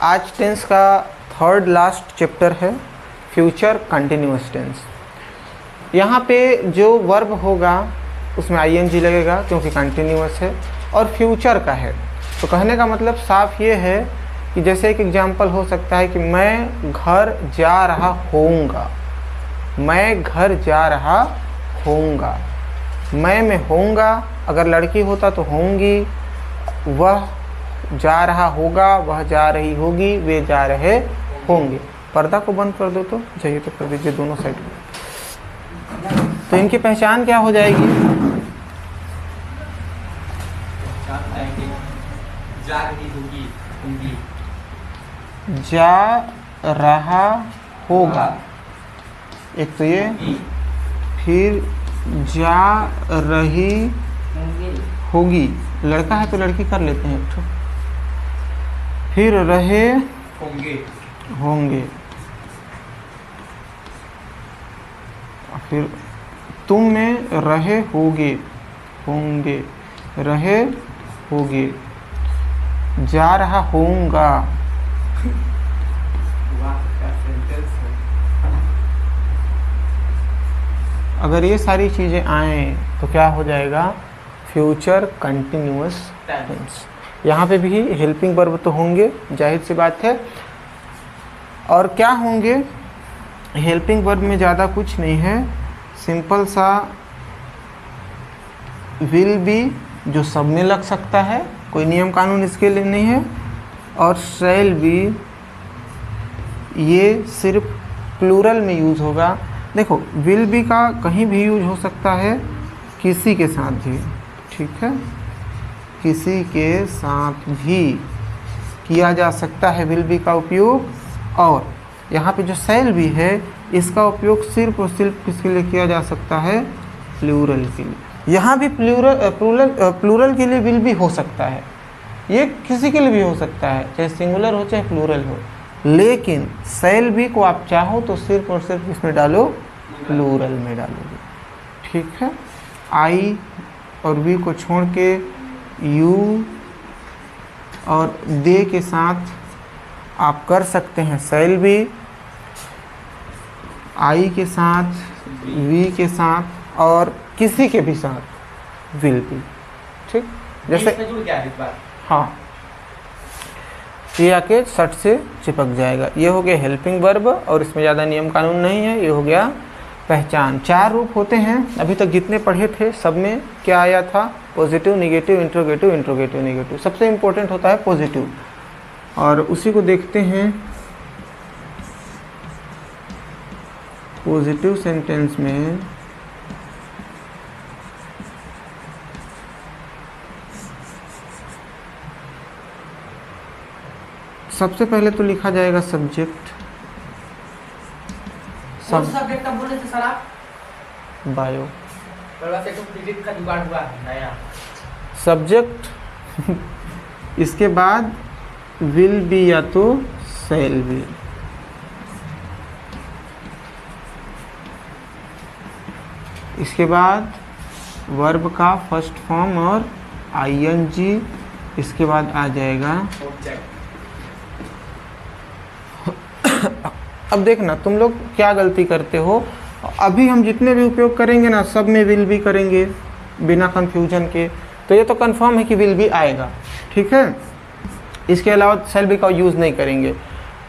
आज टेंस का third last chapter है फ्यूचर कंटिन्यूअस टेंस। यहाँ पे जो वर्ब होगा उसमें आईएनजी लगेगा क्योंकि कंटिन्यूअस है और फ्यूचर का है। तो कहने का मतलब साफ ये है कि जैसे एक एग्जांपल हो सकता है कि मैं घर जा रहा होऊंगा, मैं घर जा रहा होऊंगा, मैं में होऊंगा, अगर लड़की होता तो होंगी, वह जा रहा होगा, वह जा रही होगी, वे जा रहे होंगे। पर्दा को बंद कर दो तो चाहिए तो कर दीजिए दोनों साइड में। तो इनकी पहचान क्या हो जाएगी? जा रही होगी, होंगी, जा रहा होगा, एक तो ये, फिर जा रही होगी, लड़का है तो लड़की कर लेते हैं एक ठो, फिर रहे होंगे, होंगे, फिर तुम में रहे होगे, होंगे, रहे होगे, जा रहा होऊंगा। वाह क्या सेंटेंस है। अगर ये सारी चीज़ें आएँ तो क्या हो जाएगा? Future continuous tense. यहाँ पे भी हेल्पिंग वर्ब तो होंगे, जाहिर सी बात है। और क्या होंगे? हेल्पिंग वर्ब में ज़्यादा कुछ नहीं है, सिंपल सा विल बी जो सब में लग सकता है, कोई नियम कानून इसके लिए नहीं है, और शैल बी ये सिर्फ प्लूरल में यूज़ होगा। देखो विल बी का कहीं भी यूज हो सकता है, किसी के साथ भी, ठीक है, किसी के साथ भी किया जा सकता है विल बी का उपयोग। और यहाँ पे जो शैल बी है इसका उपयोग सिर्फ और सिर्फ किसके लिए किया जा सकता है? प्लूरल के लिए। यहाँ भी प्लूरल के लिए विल बी हो सकता है, ये किसी के लिए भी हो सकता है, चाहे सिंगुलर हो चाहे प्लूरल हो, लेकिन शैल बी को आप चाहो तो सिर्फ और सिर्फ इसमें डालो, प्लूरल में डालोगे, ठीक है। आई और वी को छोड़ के यू और दे के साथ आप कर सकते हैं शैल बी, आई के साथ, वी के साथ और किसी के भी साथ विल बी, ठीक। जैसे जुड़ गया इस बार। हाँ, ये आके शर्ट से चिपक जाएगा। ये हो गया हेल्पिंग वर्ब और इसमें ज़्यादा नियम कानून नहीं है। ये हो गया पहचान। 4 रूप होते हैं, अभी तक जितने पढ़े थे सब में क्या आया था? Positive, negative, interrogative, interrogative, negative. सबसे इम्पोर्टेंट होता है पॉजिटिव, और उसी को देखते हैं। पॉजिटिव सेंटेंस में सबसे पहले तो लिखा जाएगा सब्जेक्ट। सब्जेक्ट का बोले थे सर आप? बायो। से तो फिजिक्स का जुगाड़ हुआ है नया। सब्जेक्ट इसके बाद विल बी या तो शैल बी। इसके बाद वर्ब का फर्स्ट फॉर्म और आईएनजी। इसके बाद आ जाएगा। अब देखना तुम लोग क्या गलती करते हो। अभी हम जितने भी उपयोग करेंगे ना सब में विल बी करेंगे बिना कंफ्यूजन के, तो ये तो कंफर्म है कि विल बी आएगा, ठीक है। इसके अलावा शैल बी का यूज़ नहीं करेंगे।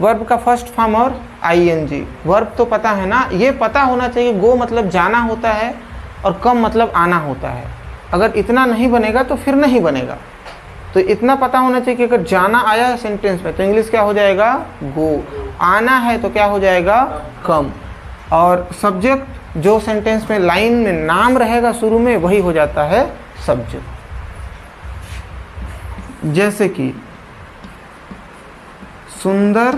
वर्ब का फर्स्ट फॉर्म और आईएनजी। वर्ब तो पता है ना, ये पता होना चाहिए गो मतलब जाना होता है और कम मतलब आना होता है। अगर इतना नहीं बनेगा तो फिर नहीं बनेगा। तो इतना पता होना चाहिए कि अगर जाना आया है सेंटेंस में तो इंग्लिश क्या हो जाएगा? गो। आना है तो क्या हो जाएगा? कम। और सब्जेक्ट जो सेंटेंस में लाइन में नाम रहेगा शुरू में वही हो जाता है सब्जेक्ट। जैसे कि सुंदर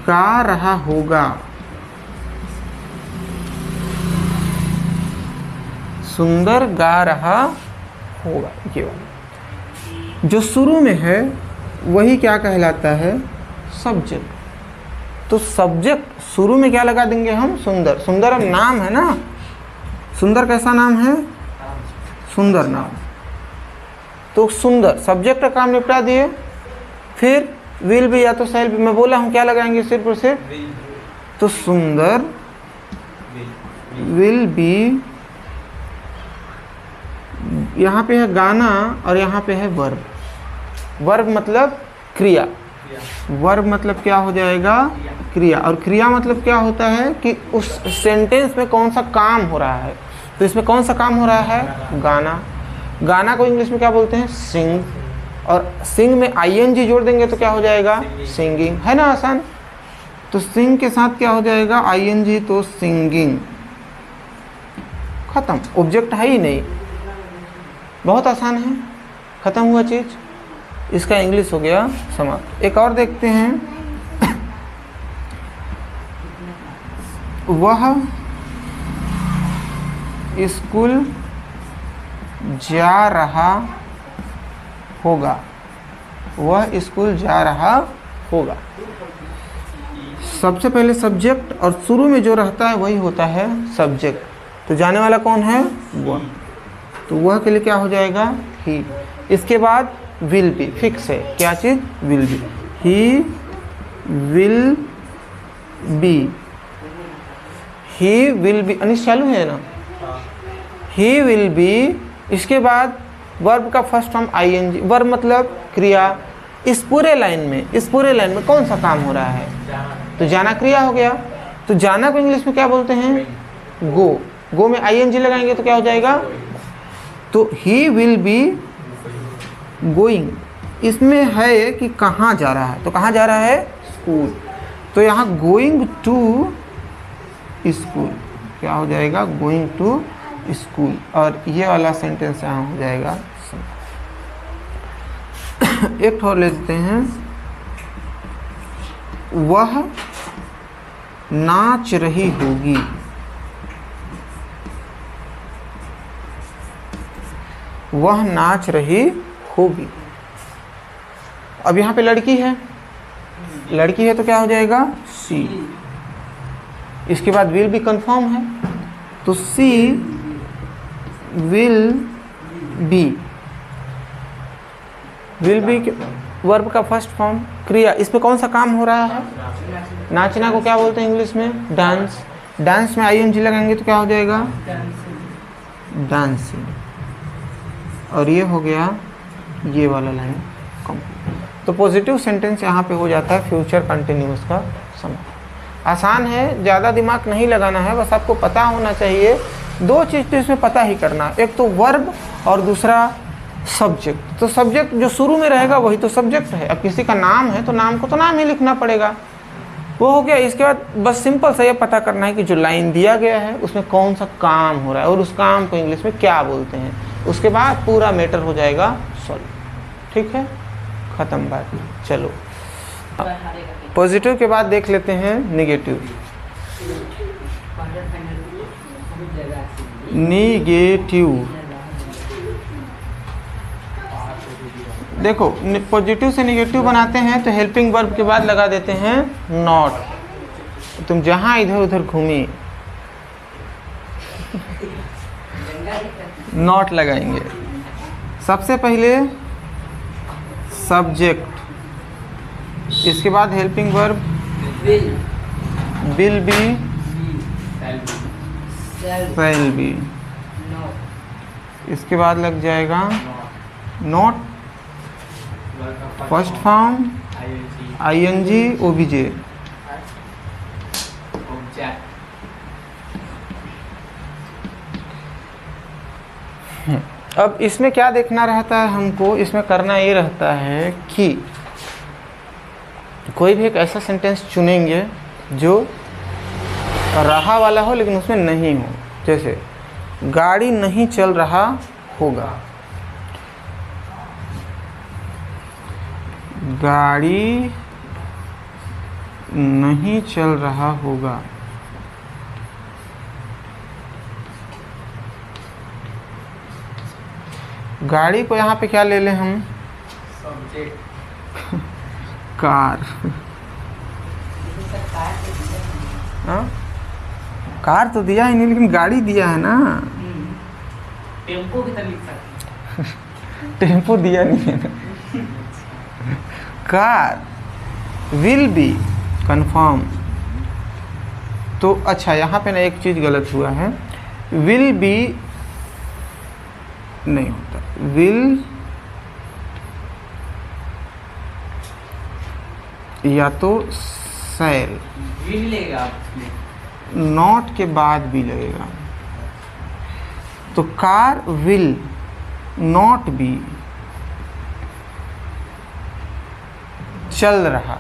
गा रहा होगा, सुंदर गा रहा होगा, ये वाला जो शुरू में है वही क्या कहलाता है? सब्जेक्ट। तो सब्जेक्ट शुरू में क्या लगा देंगे हम? सुंदर। सुंदर अब नाम है ना, सुंदर कैसा नाम है? सुंदर नाम। तो सुंदर, सब्जेक्ट का काम निपटा दिए। फिर विल बी या तो शैल बी, मैं बोला हूँ क्या लगाएंगे सिर्फ और सिर्फ, तो सुंदर विल बी, यहाँ पे है गाना और यहाँ पे है वर्ब। वर्ब मतलब क्रिया, वर्ब मतलब क्या हो जाएगा, क्रिया। और क्रिया मतलब क्या होता है कि उस सेंटेंस में कौन सा काम हो रहा है। तो इसमें कौन सा काम हो रहा है, गाना। गाना को इंग्लिश में क्या बोलते हैं, सिंग। और सिंग में आईएनजी जोड़ देंगे तो क्या हो जाएगा, सिंगिंग। है ना आसान। तो सिंग के साथ क्या हो जाएगा, आईएनजी, तो सिंगिंग। खत्म, ऑब्जेक्ट है ही नहीं, बहुत आसान है, खत्म हुआ चीज। इसका इंग्लिश हो गया समाप्त। एक और देखते हैं, वह स्कूल जा रहा होगा, वह स्कूल जा रहा होगा। सबसे पहले सब्जेक्ट, और शुरू में जो रहता है वही होता है सब्जेक्ट। तो जाने वाला कौन है, वह। तो वह के लिए क्या हो जाएगा, ही। इसके बाद विल बी, फिक्स है क्या चीज, will be. He will be, he will be, Anish चालू है ना, ही विल बी। इसके बाद वर्ब का फर्स्ट फॉर्म आईएनजी, वर्ब मतलब क्रिया। इस पूरे लाइन में कौन सा काम हो रहा है, तो जाना क्रिया हो गया। तो जाना को इंग्लिश में क्या बोलते हैं, गो। गो में आईएनजी लगाएंगे तो क्या हो जाएगा, तो ही विल बी गोइंग। इसमें है कि कहाँ जा रहा है, तो कहाँ जा रहा है, स्कूल। तो यहाँ गोइंग टू स्कूल क्या हो जाएगा, गोइंग टू स्कूल। और ये वाला सेंटेंस यहाँ हो जाएगा। एक और लेते हैं, वह नाच रही होगी, वह नाच रही होगी। अब यहाँ पे लड़की है, लड़की है तो क्या हो जाएगा, सी। इसके बाद विल बी कंफर्म है, तो C will be. Will be verb का फर्स्ट फॉर्म, क्रिया। इसमें कौन सा काम हो रहा है, नाचना को क्या बोलते हैं इंग्लिश में, डांस। डांस में आईएनजी लगाएंगे तो क्या हो जाएगा, डांसिंग। और ये हो गया ये वाला लाइन कंप्लीट। तो पॉजिटिव सेंटेंस यहाँ पे हो जाता है फ्यूचर कंटिन्यूअस का समय। आसान है, ज़्यादा दिमाग नहीं लगाना है, बस आपको पता होना चाहिए। दो चीज़ तो इसमें पता ही करना, एक तो वर्ब और दूसरा सब्जेक्ट। तो सब्जेक्ट जो शुरू में रहेगा वही तो सब्जेक्ट है। अब किसी का नाम है तो नाम को तो नाम ही लिखना पड़ेगा, वो हो गया। इसके बाद बस सिंपल सा ये पता करना है कि जो लाइन दिया गया है उसमें कौन सा काम हो रहा है और उस काम को इंग्लिश में क्या बोलते हैं। उसके बाद पूरा मैटर हो जाएगा सॉल्व। ठीक है, ख़त्म बात। चलो पॉजिटिव के बाद देख लेते हैं निगेटिव। निगेटिव देखो, पॉजिटिव से निगेटिव बनाते हैं तो हेल्पिंग वर्ब के बाद लगा देते हैं नॉट। तुम जहाँ इधर उधर घूमी नॉट लगाएंगे। सबसे पहले सब्जेक्ट, इसके बाद helping verb will be, shall be, इसके बाद लग जाएगा not, first form ING OBJ. अब इसमें क्या देखना रहता है हमको, इसमें करना ये रहता है कि कोई भी एक ऐसा सेंटेंस चुनेंगे जो रहा वाला हो लेकिन उसमें नहीं हो। जैसे गाड़ी नहीं चल रहा होगा, गाड़ी नहीं चल रहा होगा। गाड़ी को यहाँ पे क्या ले लें हम, कार। हाँ, कार तो दिया ही नहीं लेकिन गाड़ी दिया है ना। टेम्पो की तरह लिख सकते हैं। टेम्पो दिया नहीं है ना। Car will be confirm. तो अच्छा यहाँ पे ना एक चीज़ गलत हुआ है, विल बी नहीं होता, विल या तो सैल, भी लेगा नॉट के बाद भी लगेगा। तो कार विल नॉट बी, चल रहा,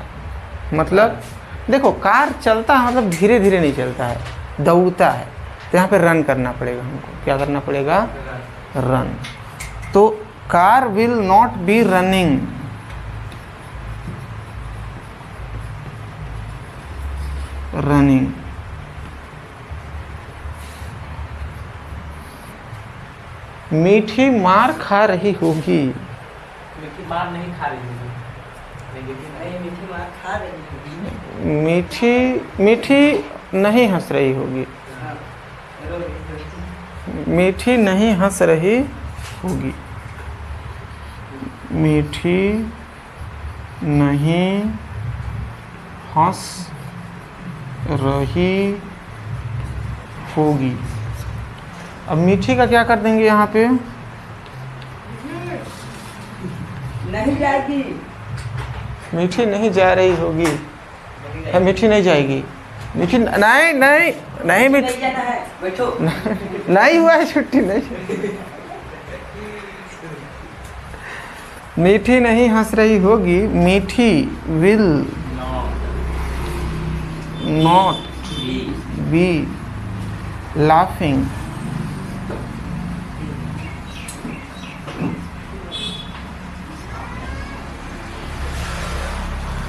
मतलब देखो कार चलता है मतलब धीरे धीरे नहीं चलता है, दौड़ता है। तो यहाँ पे रन करना पड़ेगा हमको, क्या करना पड़ेगा, रन। तो car will not be running, running. मीठी मार खा रही होगी, मीठी मार नहीं खा रही होगी, लेकिन मीठी मार खा रही होगी। मीठी मीठी नहीं हंस रही होगी, मीठी नहीं हंस रही होगी, मीठी नहीं हंस रही होगी। अब मीठी का क्या कर देंगे यहाँ पे, नहीं जाएगी, मीठी नहीं जा रही होगी, मीठी नहीं जाएगी, मीठी नहीं नहीं नहीं मीठी बैठो नहीं हुआ है छुट्टी, नहीं मीठी नहीं हंस रही होगी, मीठी विल नॉट बी लाफिंग,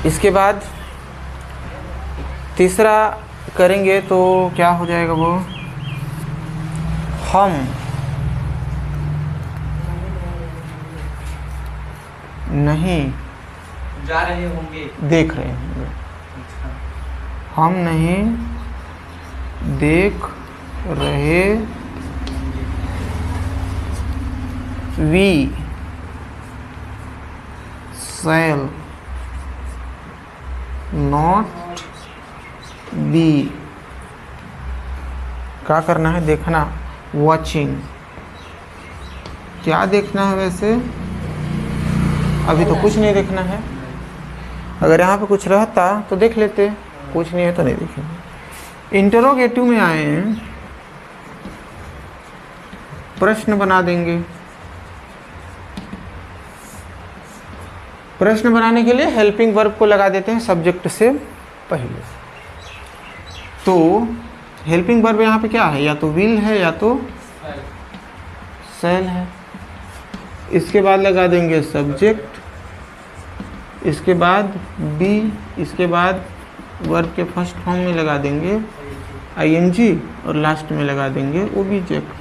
इसके बाद तीसरा करेंगे तो क्या हो जाएगा वो, हम नहीं जा रहे होंगे, देख रहे होंगे, हम नहीं देख रहे, वी शैल नॉट बी, क्या करना है, देखना, वॉचिंग। क्या देखना है वैसे, अभी तो कुछ नहीं देखना है, अगर यहाँ पे कुछ रहता तो देख लेते, कुछ नहीं है तो नहीं देखेंगे। इंटरोगेटिव में आए हैं, प्रश्न बना देंगे। प्रश्न बनाने के लिए हेल्पिंग वर्ब को लगा देते हैं सब्जेक्ट से पहले। तो हेल्पिंग वर्ब यहाँ पे क्या है, या तो विल है या तो शैल है। इसके बाद लगा देंगे सब्जेक्ट, इसके बाद बी, इसके बाद वर्ब के फर्स्ट फॉर्म में लगा देंगे आईएनजी और लास्ट में लगा देंगे ऑब्जेक्ट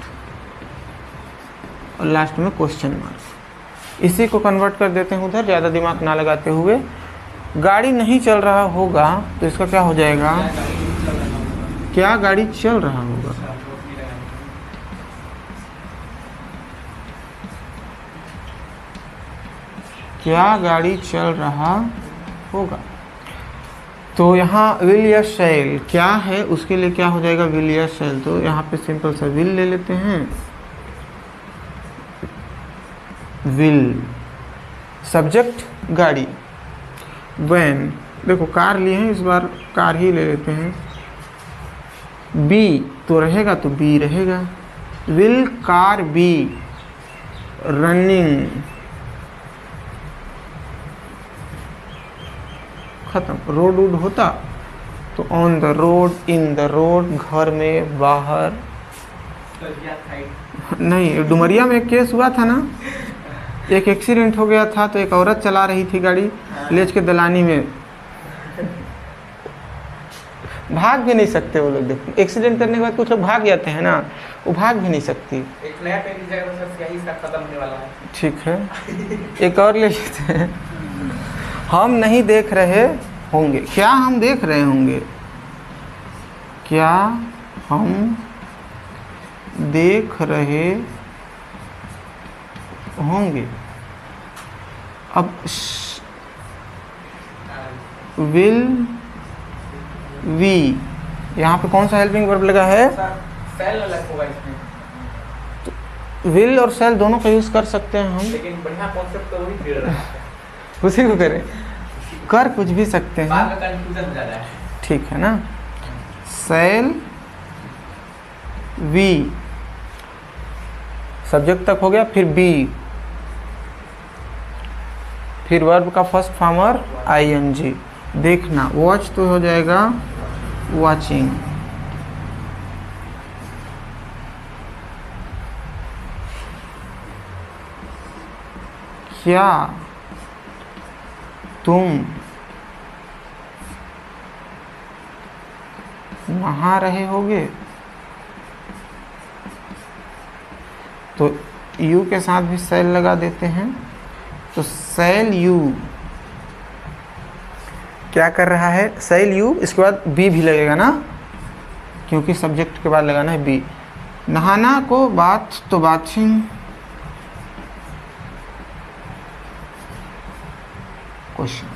और लास्ट में क्वेश्चन मार्क। इसी को कन्वर्ट कर देते हैं उधर, ज़्यादा दिमाग ना लगाते हुए। गाड़ी नहीं चल रहा होगा तो इसका क्या हो जाएगा, क्या गाड़ी चल रहा होगा, क्या गाड़ी चल रहा होगा। तो यहाँ विल या शैल क्या है, उसके लिए क्या हो जाएगा, विल या शैल। तो यहाँ पे सिंपल सा विल ले लेते हैं, विल, सब्जेक्ट गाड़ी, वैन, देखो कार लिए हैं, इस बार कार ही ले लेते हैं। बी तो रहेगा तो बी रहेगा, विल कार बी रनिंग, खत्म। रोड वूड होता तो on the road, in the road, घर में, बाहर। नहीं, डुमरिया में एक केस हुआ था ना, एक एक्सीडेंट हो गया था, तो एक औरत चला रही थी गाड़ी, लेज के दलानी में, भाग भी नहीं सकते वो लोग। देखो एक्सीडेंट करने के बाद कुछ लोग भाग जाते हैं ना, वो भाग भी नहीं सकती। एक नया पेन की जगह पर यही सब खत्म होने वाला है। ठीक है, एक और ले लेते हैं, हम नहीं देख रहे होंगे, क्या हम देख रहे होंगे, क्या हम देख रहे होंगे। अब विल वी, यहाँ पे कौन सा हेल्पिंग वर्ब लगा है? सेल अलग होगा इसमें, विल और सेल दोनों का यूज कर सकते हैं हम, लेकिन बढ़िया कॉन्सेप्ट तो वही दे रहा है। उसी को करें, कर कुछ भी सकते हैं, बाद में कंफ्यूजन ज़्यादा है। ठीक है ना। सेल वी, सब्जेक्ट तक हो गया, फिर बी, फिर वर्ब का फर्स्ट फॉर्मर आईएनजी। देखना, वॉच तो हो जाएगा वॉचिंग, क्या तुम नहा रहे होगे? तो यू के साथ भी सेल लगा देते हैं, तो सेल यू क्या कर रहा है? सेल यू, इसके बाद बी भी लगेगा ना, क्योंकि सब्जेक्ट के बाद लगाना है बी। नहाना को बात तो बाथिंग, क्वेश्चन।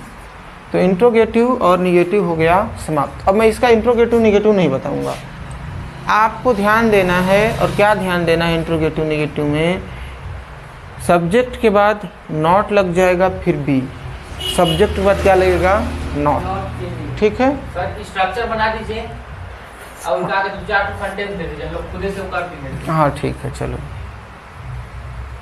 तो इंट्रोगेटिव और निगेटिव हो गया समाप्त। अब मैं इसका इंट्रोगेटिव निगेटिव नहीं बताऊंगा, आपको ध्यान देना है। और क्या ध्यान देना है इंट्रोगेटिव निगेटिव में? सब्जेक्ट के बाद नॉट लग जाएगा, फिर बी, सब्जेक्ट के बाद क्या लगेगा? नॉट, ठीक है। सर स्ट्रक्चर बना दीजिए और उनका आगे 2-4 सेंटेंस दे दीजिए, हम लोग खुद से वो कर देंगे। हाँ ठीक है, चलो।